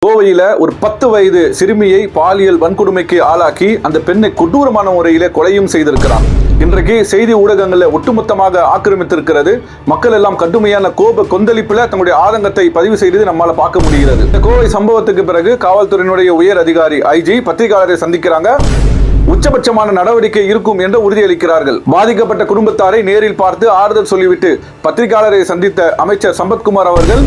கோவையில ஒரு 10 வயது சிறுமியை பாலியல் வன்கொடுமைக்கு ஆளாக்கி அந்த பெண்ணை கொடூரமான முறையிலே கொலையும் செய்திருக்கிறார். இன்றைக்கு செய்தி ஊடகங்களில் ஒட்டுமொத்தமாக ஆக்கிரமித்திருக்கிறது. மக்கள் எல்லாம் கடுமையான கோப கொந்தளிப்புல தங்களுடைய ஆதங்கத்தை பதிவு செய்து நம்மால பார்க்க முடிகிறது. இந்த கோவை சம்பவத்துக்கு பிறகு காவல்துறையினுடைய உயர் அதிகாரி ஐஜி பத்திரிகையாளரை சந்திக்கிறாங்க. உச்சபட்சமான நடவடிக்கை இருக்கும் என்று உறுதியளிக்கிறார்கள். பாதிக்கப்பட்ட குடும்பத்தாரை நேரில் பார்த்து ஆறுதல் சொல்லிவிட்டு பத்திரிகையாளரை சந்தித்த அமைச்சர் சம்பத்குமார் அவர்கள்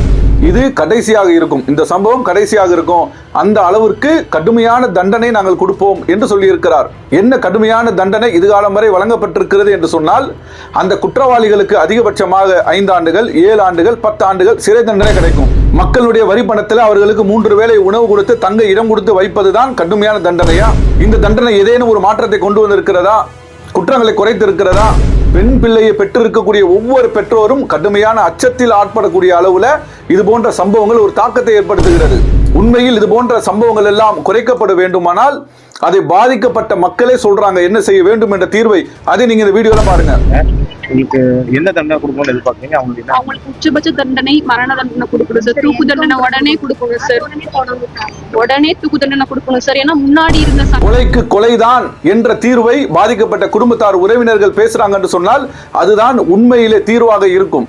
இது கடைசியாக இருக்கும், இந்த சம்பவம் கடைசியாக இருக்கும், அந்த அளவிற்கு கடுமையான தண்டனை நாங்கள் கொடுப்போம் என்று சொல்லியிருக்கிறார். என்ன கடுமையான தண்டனை இதுகாலம் வரை வழங்கப்பட்டிருக்கிறது என்று சொன்னால், அந்த குற்றவாளிகளுக்கு அதிகபட்சமாக 5 ஆண்டுகள் 7 ஆண்டுகள் 10 ஆண்டுகள் சிறை தண்டனை கிடைக்கும். மக்களுடைய வரி பணத்தில் அவர்களுக்கு 3 வேளை உணவு கொடுத்து தங்க இடம் கொடுத்து வைப்பதுதான் கடுமையான தண்டனையா? இந்த தண்டனை ஏதேனும் ஒரு மாற்றத்தை கொண்டு வந்திருக்கிறதா? குற்றங்களை குறைத்திருக்கிறதா? பெண் பிள்ளையை பெற்றிருக்கக்கூடிய ஒவ்வொரு பெற்றோரும் கடுமையான அச்சத்தில் ஆட்படக்கூடிய அளவுல இது போன்ற சம்பவங்கள் ஒரு தாக்கத்தை ஏற்படுத்துகிறது. உண்மையில் இது போன்ற சம்பவங்கள் எல்லாம் குறைக்கப்பட வேண்டுமானால் அதை பாதிக்கப்பட்ட மக்களே சொல்றாங்க என்ன செய்ய வேண்டும் என்ற தீர்வை. அதை நீங்க இந்த வீடியோல பாருங்க. உங்களுக்கு என்ன தண்டனை கொடுக்கணும்னு எதிர்பார்க்கீங்க? அவங்களுக்கு உச்சபட்ச தண்டனை மரண தண்டனை கொடுக்கணும் சார். தூக்கு தண்டனை உடனே கொடுக்கணும் சார். உடனே தூக்கு தண்டனை கொடுக்கணும் சார். ஏன்னா முன்னாடி இருந்த கொலைக்கு கொலைதான் என்ற தீர்வை பாதிக்கப்பட்ட குடும்பத்தார் உறவினர்கள் பேசுறாங்க என்று சொன்னால் அதுதான் உண்மையிலே தீர்வாக இருக்கும்.